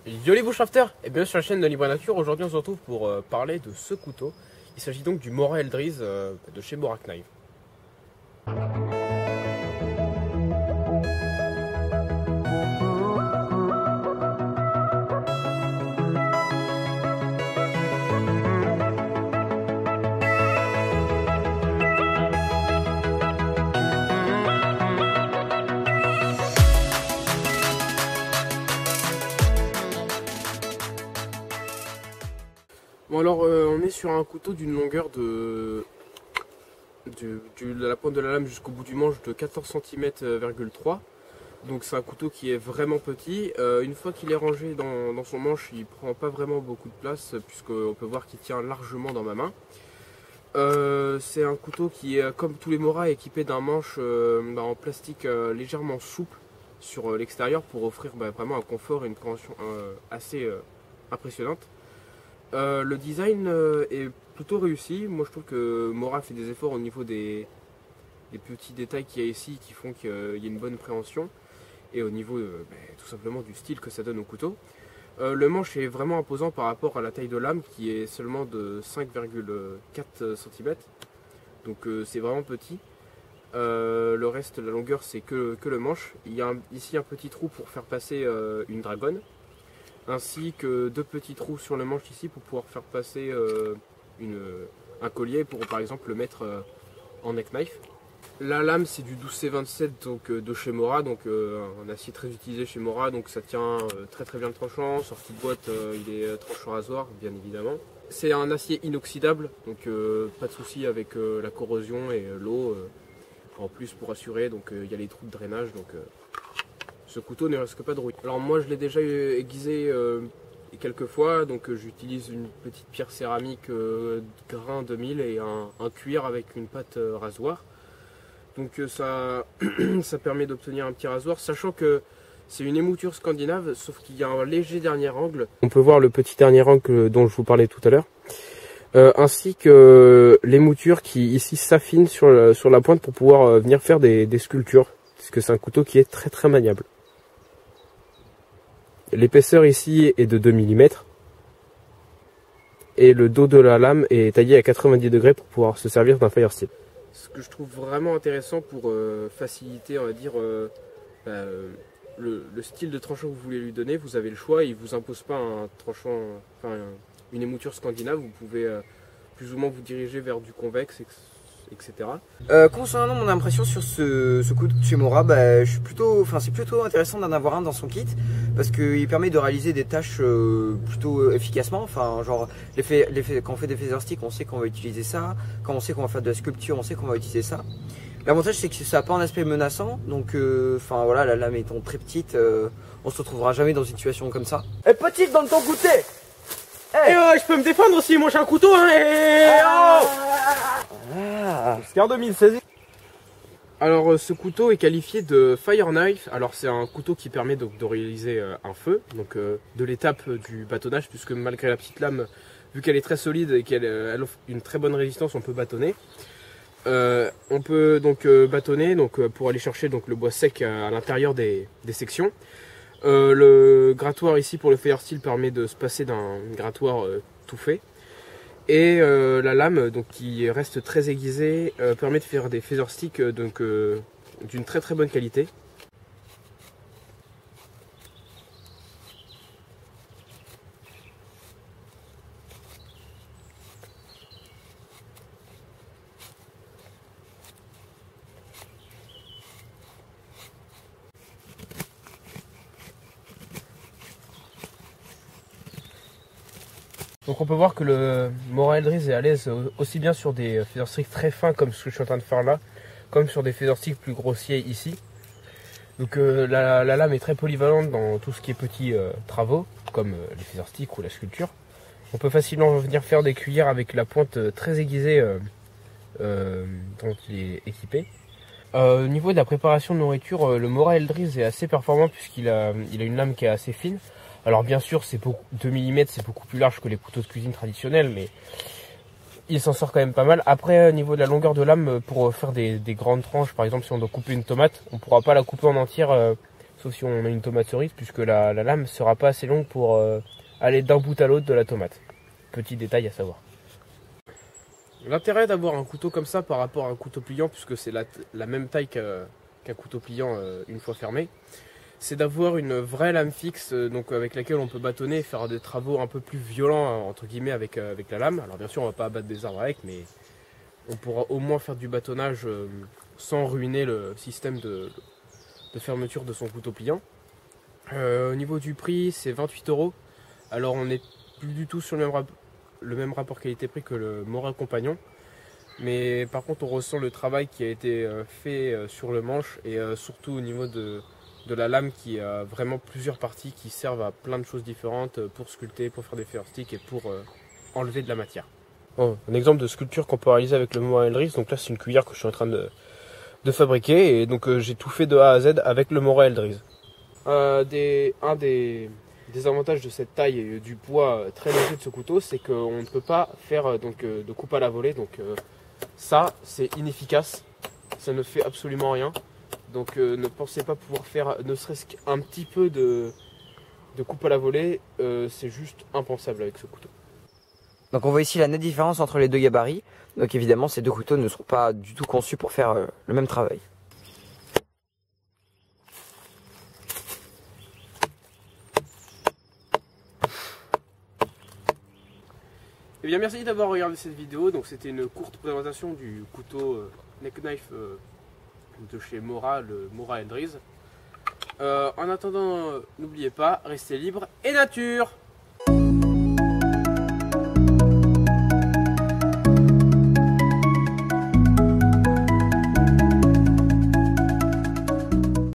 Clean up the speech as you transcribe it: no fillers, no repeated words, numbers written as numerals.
Yo les bushcrafters, et bien sur la chaîne de Libre Nature, aujourd'hui on se retrouve pour parler de ce couteau. Il s'agit donc du Mora Eldriz de chez Mora Knife. Bon alors on est sur un couteau d'une longueur de la pointe de la lame jusqu'au bout du manche de 14 cm,3. Donc c'est un couteau qui est vraiment petit. Une fois qu'il est rangé dans son manche, il prend pas vraiment beaucoup de place puisqu'on peut voir qu'il tient largement dans ma main. C'est un couteau qui est comme tous les Mora équipé d'un manche en plastique légèrement souple sur l'extérieur pour offrir vraiment un confort et une préhension assez impressionnante. Le design est plutôt réussi. Moi je trouve que Mora fait des efforts au niveau des petits détails qu'il y a ici qui font qu'il y a une bonne préhension et au niveau tout simplement du style que ça donne au couteau. Le manche est vraiment imposant par rapport à la taille de lame qui est seulement de 5,4 cm. Donc c'est vraiment petit. Le reste, la longueur, c'est que le manche. Il y a ici un petit trou pour faire passer une dragonne, ainsi que deux petits trous sur le manche ici pour pouvoir faire passer un collier pour par exemple le mettre en neck knife. La lame c'est du 12C27 donc de chez Mora, donc un acier très utilisé chez Mora, donc ça tient très bien le tranchant. Sortie de boîte il est tranchant rasoir bien évidemment. C'est un acier inoxydable, donc pas de souci avec la corrosion et l'eau en plus pour assurer, donc il y a les trous de drainage, donc ce couteau ne risque pas de rouille. Alors moi je l'ai déjà aiguisé quelques fois, donc j'utilise une petite pierre céramique grain 2000 et un cuir avec une pâte rasoir. Donc ça permet d'obtenir un petit rasoir, sachant que c'est une émouture scandinave, sauf qu'il y a un léger dernier angle. On peut voir le petit dernier angle dont je vous parlais tout à l'heure. Ainsi que l'émouture qui ici s'affine sur la pointe pour pouvoir venir faire des sculptures, puisque c'est un couteau qui est très maniable. L'épaisseur ici est de 2 mm et le dos de la lame est taillé à 90 degrés pour pouvoir se servir d'un fire steel. Ce que je trouve vraiment intéressant pour faciliter, on va dire, le style de tranchant que vous voulez lui donner, vous avez le choix. Il ne vous impose pas un tranchant, une émouture scandinave. Vous pouvez plus ou moins vous diriger vers du convexe, etc. Concernant mon impression sur ce couteau de chez Mora, c'est plutôt intéressant d'en avoir un dans son kit parce qu'il permet de réaliser des tâches plutôt efficacement. Enfin, genre quand on fait des feather sticks, on sait qu'on va utiliser ça. Quand on sait qu'on va faire de la sculpture, on sait qu'on va utiliser ça. L'avantage c'est que ça n'a pas un aspect menaçant, donc voilà, la lame étant très petite, on se retrouvera jamais dans une situation comme ça. Et petite dans ton goûter. Hey. Je peux me défendre aussi, moi j'ai un couteau hein. C'est en 2016. Alors ce couteau est qualifié de Fire Knife. Alors c'est un couteau qui permet donc de réaliser un feu, donc de l'étape du bâtonnage, puisque malgré la petite lame, vu qu'elle est très solide et qu'elle offre une très bonne résistance, on peut bâtonner. On peut donc bâtonner pour aller chercher donc le bois sec à l'intérieur des sections. Le grattoir ici pour le fire steel permet de se passer d'un grattoir tout fait. Et la lame donc, qui reste très aiguisée permet de faire des feather sticks d'une très bonne qualité. Donc on peut voir que le Mora Eldriz est à l'aise aussi bien sur des feather sticks très fins comme ce que je suis en train de faire là, comme sur des feather sticks plus grossiers ici. Donc la lame est très polyvalente dans tout ce qui est petits travaux, comme les feather sticks ou la sculpture. On peut facilement venir faire des cuillères avec la pointe très aiguisée dont il est équipé. Au niveau de la préparation de nourriture, le Mora Eldriz est assez performant puisqu'il a une lame qui est assez fine. Alors bien sûr, 2 mm c'est beaucoup plus large que les couteaux de cuisine traditionnels, mais il s'en sort quand même pas mal. Après, au niveau de la longueur de lame, pour faire des grandes tranches, par exemple si on doit couper une tomate, on ne pourra pas la couper en entière sauf si on a une tomate cerise, puisque la lame sera pas assez longue pour aller d'un bout à l'autre de la tomate. Petit détail à savoir. L'intérêt d'avoir un couteau comme ça par rapport à un couteau pliant, puisque c'est la même taille qu'un couteau pliant une fois fermé, c'est d'avoir une vraie lame fixe, donc avec laquelle on peut bâtonner et faire des travaux un peu plus violents entre guillemets avec la lame. Alors bien sûr on va pas abattre des arbres avec, mais on pourra au moins faire du bâtonnage sans ruiner le système de fermeture de son couteau pliant. Au niveau du prix, c'est 28 €. Alors on n'est plus du tout sur le même rapport qualité-prix que le Mora Compagnon. Mais par contre on ressent le travail qui a été fait sur le manche et surtout au niveau de la lame qui a vraiment plusieurs parties qui servent à plein de choses différentes pour sculpter, pour faire des fer stick et pour enlever de la matière. Bon, un exemple de sculpture qu'on peut réaliser avec le Mora Eldriz, donc là c'est une cuillère que je suis en train de fabriquer et donc j'ai tout fait de A à Z avec le Mora Eldriz. Un des avantages de cette taille et du poids très léger de ce couteau, c'est qu'on ne peut pas faire de coupe à la volée, donc ça c'est inefficace, ça ne fait absolument rien. Donc ne pensez pas pouvoir faire ne serait-ce qu'un petit peu de coupe à la volée, c'est juste impensable avec ce couteau. Donc on voit ici la nette différence entre les deux gabarits. Donc évidemment ces deux couteaux ne seront pas du tout conçus pour faire le même travail. Eh bien merci d'avoir regardé cette vidéo. Donc c'était une courte présentation du couteau neck knife de chez Mora, le Mora Eldriz. En attendant, n'oubliez pas, restez libre et nature.